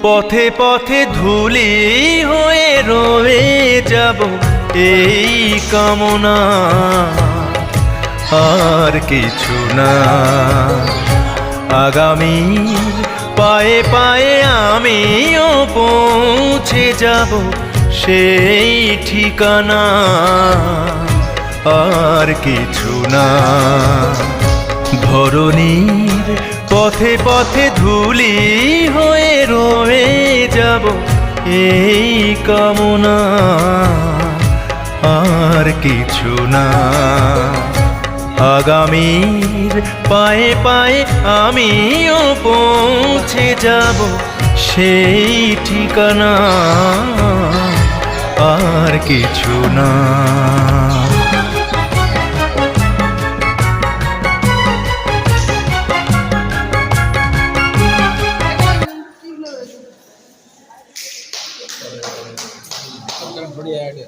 পথে পথে ধুলি হয়ে রয়ে যাব এই কামনা, আর কিছু না। আগামী পায়ে পায়ে আমিও পৌঁছে যাব সেই ঠিকানা, আর কিছু না। ধরণীর পথে পথে ধুলি হয়ে রয়ে যাব এই কামনা, আর কিছু না। আগামীর পায়ে পায়ে আমিও পৌঁছে যাব সেই ঠিকানা, আর কিছু না। बढ़िया आइडिया